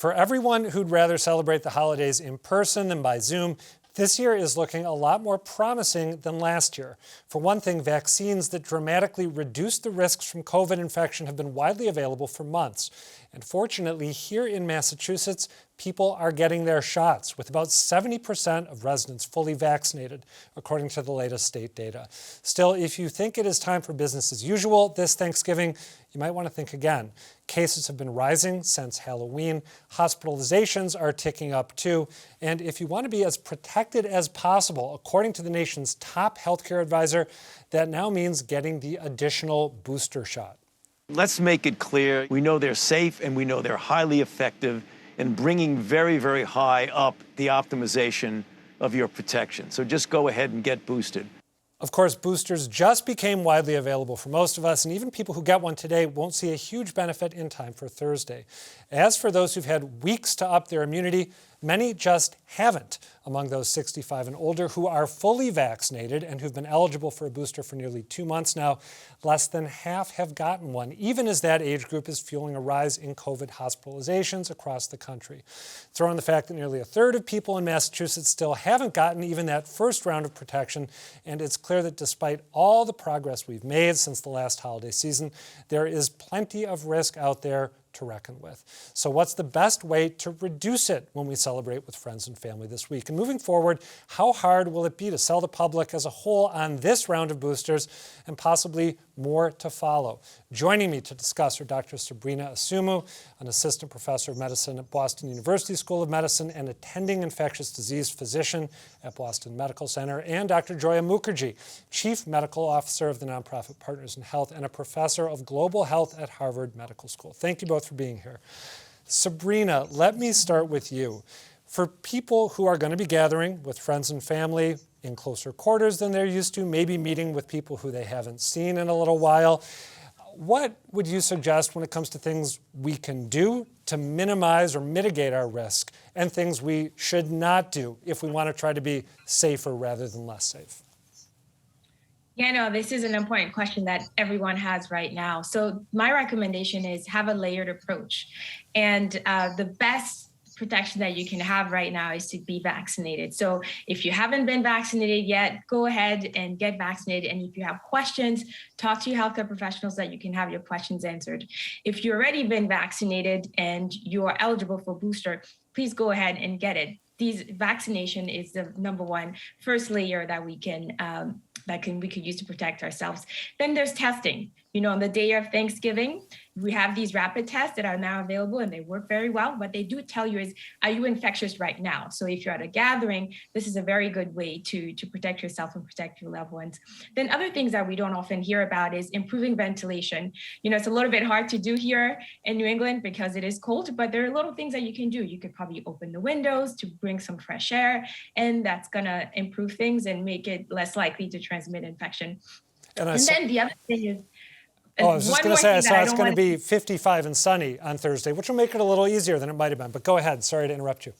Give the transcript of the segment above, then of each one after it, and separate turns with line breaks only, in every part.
For everyone who'd rather celebrate the holidays in person than by Zoom, this year is looking a lot more promising than last year. For one thing, vaccines that dramatically reduce the risks from COVID infection have been widely available for months. And fortunately, here in Massachusetts, people are getting their shots, with about 70% of residents fully vaccinated, according to the latest state data. Still, if you think it is time for business as usual this Thanksgiving, you might want to think again. Cases have been rising since Halloween. Hospitalizations are ticking up too. And if you want to be as protected as possible, according to the nation's top healthcare advisor, that now means getting the additional booster shot.
Let's make it clear, we know they're safe and we know they're highly effective in bringing very, very high up the optimization of your protection. So just go ahead and get boosted.
Of course, boosters just became widely available for most of us, and even people who get one today won't see a huge benefit in time for Thursday. As for those who've had weeks to up their immunity, many just haven't. Among those 65 and older who are fully vaccinated and who've been eligible for a booster for nearly 2 months now, less than half have gotten one, even as that age group is fueling a rise in COVID hospitalizations across the country. Throw in the fact that nearly a third of people in Massachusetts still haven't gotten even that first round of protection, and it's clear that despite all the progress we've made since the last holiday season, there is plenty of risk out there to reckon with. So what's the best way to reduce it when we celebrate with friends and family this week? And moving forward, how hard will it be to sell the public as a whole on this round of boosters and possibly more to follow? Joining me to discuss are Dr. Sabrina Assoumou, an assistant professor of medicine at Boston University School of Medicine and attending infectious disease physician at Boston Medical Center, and Dr. Joia Mukherjee, chief medical officer of the nonprofit Partners in Health and a professor of global health at Harvard Medical School. Thank you both for being here. Sabrina, let me start with you. For people who are going to be gathering with friends and family in closer quarters than they're used to, maybe meeting with people who they haven't seen in a little while, what would you suggest when it comes to things we can do to minimize or mitigate our risk and things we should not do if we want to try to be safer rather than less safe?
Yeah, no, this is an important question that everyone has right now. So my recommendation is have a layered approach. And the best protection that you can have right now is to be vaccinated. So if you haven't been vaccinated yet, go ahead and get vaccinated. And if you have questions, talk to your healthcare professionals so that you can have your questions answered. If you've already been vaccinated and you are eligible for booster, please go ahead and get it. Vaccination is the number one first layer that we could use to protect ourselves. Then there's testing. You know, on the day of Thanksgiving, we have these rapid tests that are now available and they work very well. What they do tell you is, are you infectious right now? So if you're at a gathering, this is a very good way to protect yourself and protect your loved ones. Then other things that we don't often hear about is improving ventilation. You know, it's a little bit hard to do here in New England because it is cold, but there are little things that you can do. You could probably open the windows to bring some fresh air, and that's gonna improve things and make it less likely to transmit infection. And then the other thing is,
I was just going to say, I saw it's going to be 55 and sunny on Thursday, which will make it a little easier than it might have been. But go ahead. Sorry to interrupt you.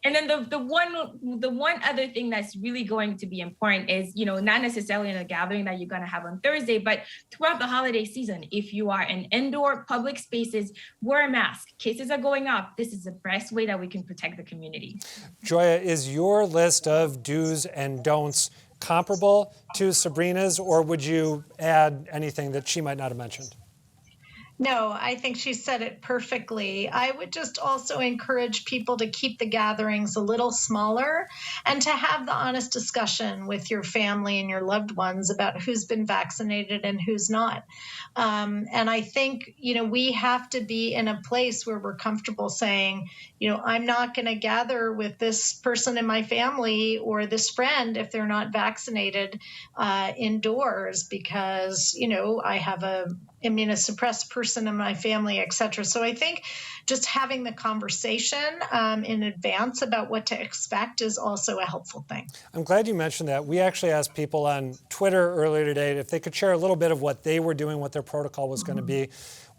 And then the one other thing that's really going to be important is, you know, not necessarily in a gathering that you're going to have on Thursday, but throughout the holiday season, if you are in indoor public spaces, wear a mask. Cases are going up. This is the best way that we can protect the community.
Joia, is your list of do's and don'ts comparable to Sabrina's, or would you add anything that she might not have mentioned?
No, I think she said it perfectly. I would just also encourage people to keep the gatherings a little smaller and to have the honest discussion with your family and your loved ones about who's been vaccinated and who's not. And I think, you know, we have to be in a place where we're comfortable saying, you know, I'm not going to gather with this person in my family or this friend if they're not vaccinated indoors because, you know, I have a immunosuppressed person in my family, et cetera. So I think just having the conversation in advance about what to expect is also a helpful thing.
I'm glad you mentioned that. We actually asked people on Twitter earlier today if they could share a little bit of what they were doing, what their protocol was going to be.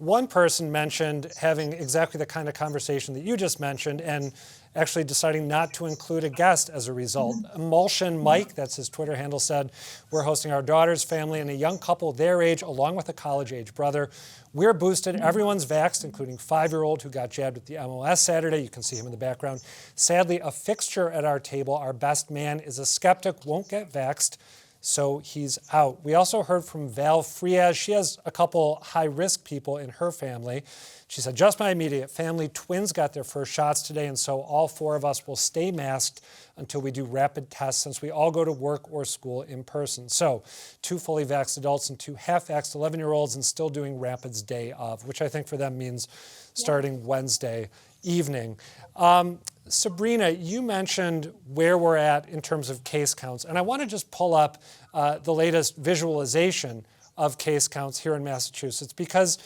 One person mentioned having exactly the kind of conversation that you just mentioned and actually deciding not to include a guest as a result. Emulsion Mike, that's his Twitter handle, said, we're hosting our daughter's family and a young couple their age along with a college-age brother. We're boosted. Everyone's vaxxed, including 5-year-old who got jabbed at the MOS Saturday. You can see him in the background. Sadly, a fixture at our table, our best man, is a skeptic, won't get vaxxed, so he's out. We also heard from Val Frias. She has a couple high-risk people in her family. She said, just my immediate family, twins got their first shots today, and so all 4 of us will stay masked until we do rapid tests since we all go to work or school in person. So 2 fully vaxxed adults and 2 half-vaxxed 11-year-olds and still doing rapids day of, which I think for them means starting Wednesday evening. Sabrina, you mentioned where we're at in terms of case counts, and I want to just pull up the latest visualization of case counts here in Massachusetts because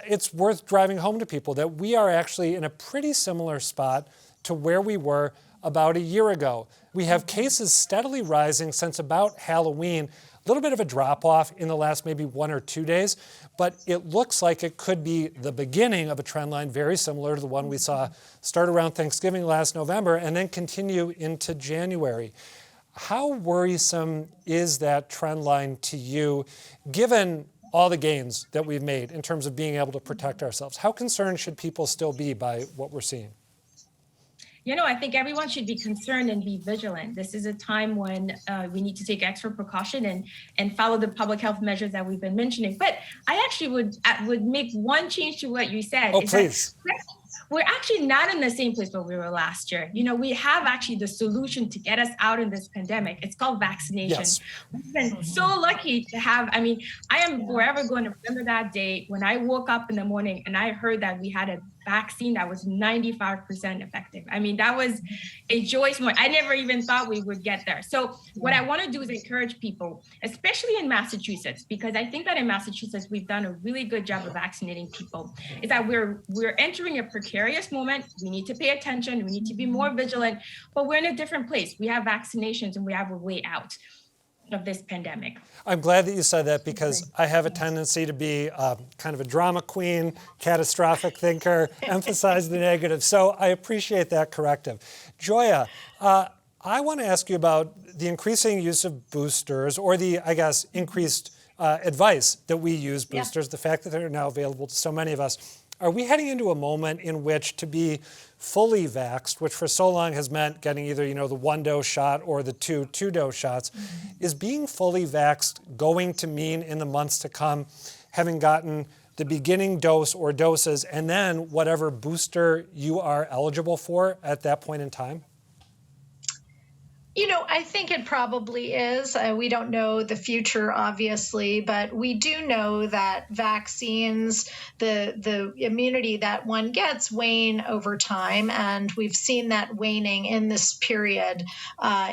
it's worth driving home to people that we are actually in a pretty similar spot to where we were about a year ago. We have cases steadily rising since about Halloween. A little bit of a drop-off in the last maybe 1 or 2 days, but it looks like it could be the beginning of a trend line very similar to the one we saw start around Thanksgiving last November and then continue into January. How worrisome is that trend line to you, given all the gains that we've made in terms of being able to protect ourselves? How concerned should people still be by what we're seeing?
I think everyone should be concerned and be vigilant. This is a time when we need to take extra precaution and follow the public health measures that we've been mentioning. But I actually would make one change to what you said.
Oh, please.
We're actually not in the same place where we were last year. We have actually the solution to get us out of this pandemic. It's called vaccination.
Yes.
We've been so lucky to have, I am forever going to remember that day when I woke up in the morning and I heard that we had a vaccine that was 95% effective. That was a joyous moment. I never even thought we would get there. So what I want to do is encourage people, especially in Massachusetts, because I think that in Massachusetts, we've done a really good job of vaccinating people, is that we're entering a precarious moment. We need to pay attention. We need to be more vigilant, but we're in a different place. We have vaccinations and we have a way out of this pandemic.
I'm glad that you said that because I have a tendency to be kind of a drama queen, catastrophic thinker, emphasize the negative. So I appreciate that corrective. Joia, I want to ask you about the increasing use of boosters or the, increased advice that we use boosters, the fact that they're now available to so many of us. Are we heading into a moment in which to be fully vaxxed, which for so long has meant getting either, the 1-dose shot or the 2-dose shots, is being fully vaxxed going to mean in the months to come having gotten the beginning dose or doses and then whatever booster you are eligible for at that point in time?
I think it probably is. We don't know the future, obviously, but we do know that vaccines, the immunity that one gets wane over time. And we've seen that waning in this period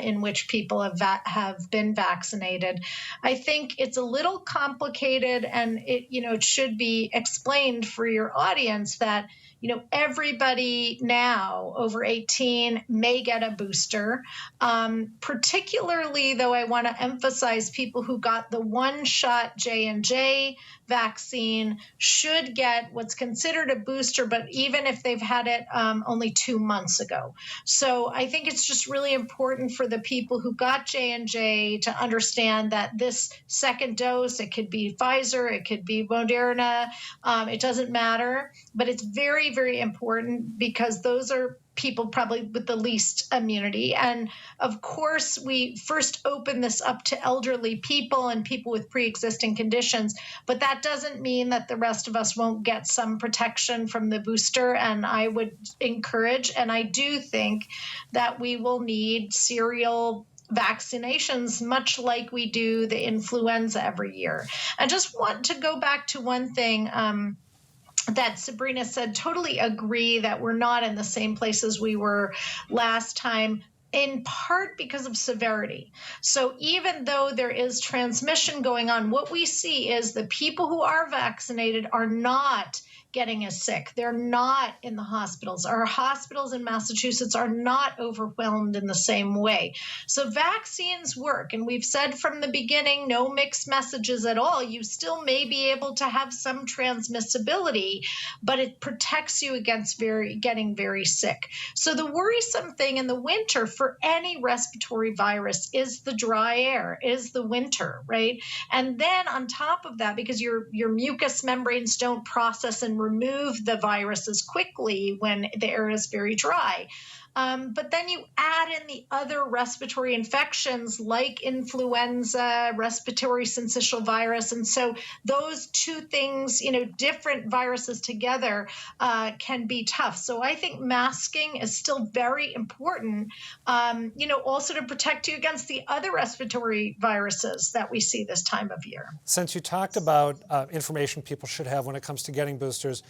in which people have been vaccinated. I think it's a little complicated and it should be explained for your audience that everybody now over 18 may get a booster. Particularly, though, I want to emphasize people who got the 1-shot J&J vaccine should get what's considered a booster, but even if they've had it only 2 months ago. So I think it's just really important for the people who got J&J to understand that this second dose, it could be Pfizer, it could be Moderna, it doesn't matter, but it's very, very important because those are people probably with the least immunity. And of course, we first open this up to elderly people and people with pre-existing conditions, but that doesn't mean that the rest of us won't get some protection from the booster. And I would encourage, and I do think that we will need serial vaccinations, much like we do the influenza every year. I just want to go back to one thing that Sabrina said. Totally agree that we're not in the same place as we were last time, in part because of severity. So even though there is transmission going on, what we see is the people who are vaccinated are not getting as sick. They're not in the hospitals. Our hospitals in Massachusetts are not overwhelmed in the same way. So vaccines work. And we've said from the beginning, no mixed messages at all. You still may be able to have some transmissibility, but it protects you against getting very sick. So the worrisome thing in the winter for any respiratory virus is the dry air, is the winter, right? And then on top of that, because your mucous membranes don't process and remove the virus as quickly when the air is very dry. But then you add in the other respiratory infections like influenza, respiratory syncytial virus. And so those two things, different viruses together can be tough. So I think masking is still very important, also to protect you against the other respiratory viruses that we see this time of year.
Since you talked about information people should have when it comes to getting boosters,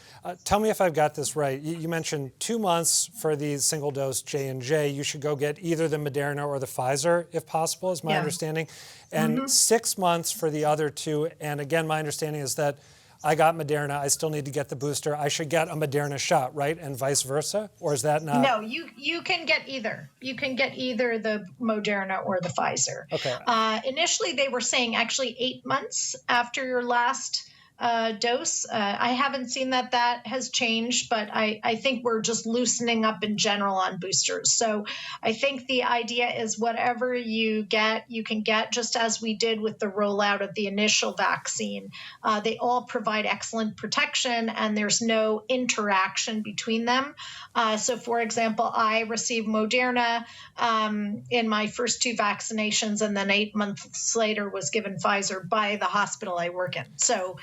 tell me if I've got this right. You mentioned 2 months for the single dose J&J. You should go get either the Moderna or the Pfizer, if possible, is my understanding. And 6 months for the other two. And again, my understanding is that I got Moderna, I still need to get the booster. I should get a Moderna shot, right? And vice versa? Or is that not?
No, you can get either. You can get either the Moderna or the Pfizer.
Okay.
Initially, they were saying actually 8 months after your last dose. I haven't seen that has changed, but I think we're just loosening up in general on boosters. So I think the idea is whatever you get, you can get, just as we did with the rollout of the initial vaccine. They all provide excellent protection and there's no interaction between them. So for example, I received Moderna in my first 2 vaccinations, and then 8 months later was given Pfizer by the hospital I work in. So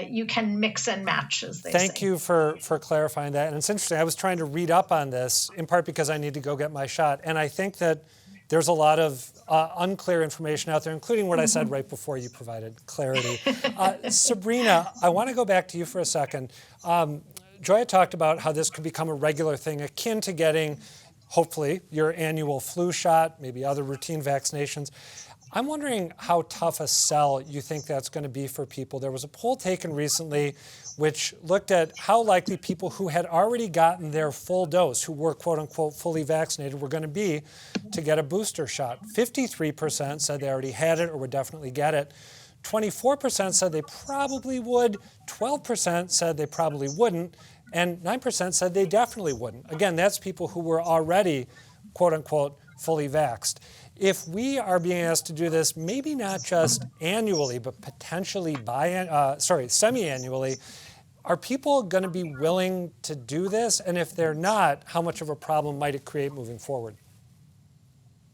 you can mix and match, as they say.
Thank you for clarifying that. And it's interesting. I was trying to read up on this, in part because I need to go get my shot. And I think that there's a lot of unclear information out there, including what I said right before you provided clarity. Sabrina, I want to go back to you for a second. Joia talked about how this could become a regular thing, akin to getting, hopefully, your annual flu shot, maybe other routine vaccinations. I'm wondering how tough a sell you think that's going to be for people. There was a poll taken recently which looked at how likely people who had already gotten their full dose, who were quote unquote fully vaccinated, were going to be to get a booster shot. 53% said they already had it or would definitely get it. 24% said they probably would. 12% said they probably wouldn't. And 9% said they definitely wouldn't. Again, that's people who were already quote unquote fully vaxxed. If we are being asked to do this, maybe not just annually, but potentially semi-annually, are people going to be willing to do this? And if they're not, how much of a problem might it create moving forward?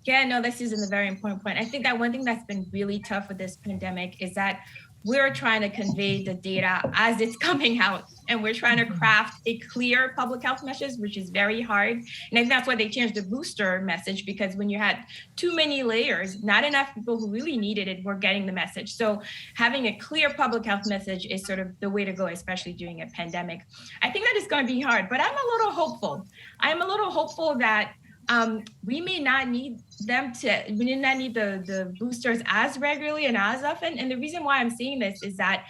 Yeah, no, this is a very important point. I think that one thing that's been really tough with this pandemic is that we're trying to convey the data as it's coming out, and we're trying to craft a clear public health message, which is very hard. And I think that's why they changed the booster message, because when you had too many layers, not enough people who really needed it were getting the message. So having a clear public health message is sort of the way to go, especially during a pandemic. I think that is going to be hard, but I'm a little hopeful. I'm a little hopeful that we may not need the boosters as regularly and as often. And the reason why I'm saying this is that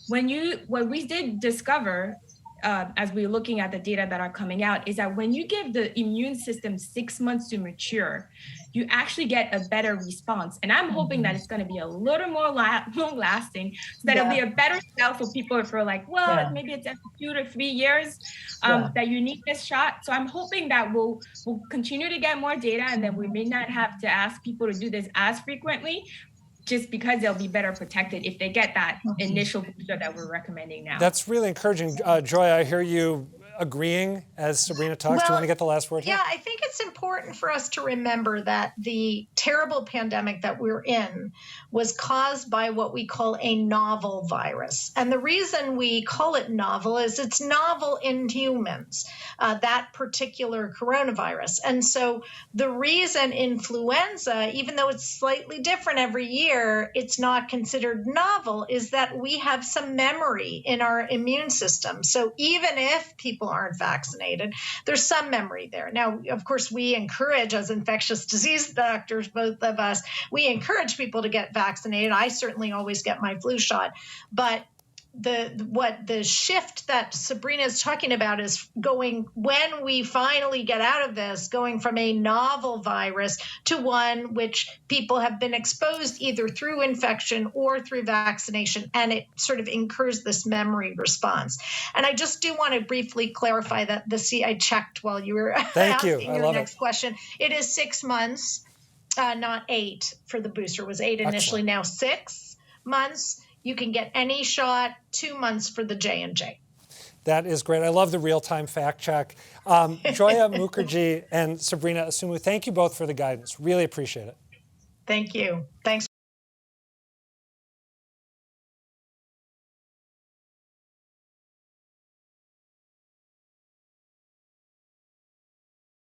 what we did discover as we're looking at the data that are coming out is that when you give the immune system 6 months to mature, you actually get a better response. And I'm hoping that it's going to be a little more long lasting, so that it'll be a better sell for people if we're like, maybe it's every 2 to 3 years that you need this shot. So I'm hoping that we'll continue to get more data, and then we may not have to ask people to do this as frequently, just because they'll be better protected if they get that initial booster that we're recommending now.
That's really encouraging. Joia, I hear you agreeing as Sabrina talks. Do you want to get the last word here?
Yeah, I think it's important for us to remember that the terrible pandemic that we're in was caused by what we call a novel virus. And the reason we call it novel is it's novel in humans, that particular coronavirus. And so the reason influenza, even though it's slightly different every year, it's not considered novel, is that we have some memory in our immune system. So even if people aren't vaccinated, there's some memory there. Now, of course, we encourage, as infectious disease doctors, both of us, we encourage people to get vaccinated. I certainly always get my flu shot. But the shift that Sabrina is talking about is going, when we finally get out of this, going from a novel virus to one which people have been exposed either through infection or through vaccination, and it sort of incurs this memory response. And I just do want to briefly clarify that I checked while you were asking your next question. It is 6 months, not 8 for the booster. It was 8 initially,
Excellent.
now 6 months. You can get any shot, 2 months for the J&J.
That is great. I love the real-time fact check. Joia Mukherjee and Sabrina Assoumou, thank you both for the guidance. Really appreciate it.
Thank you. Thanks.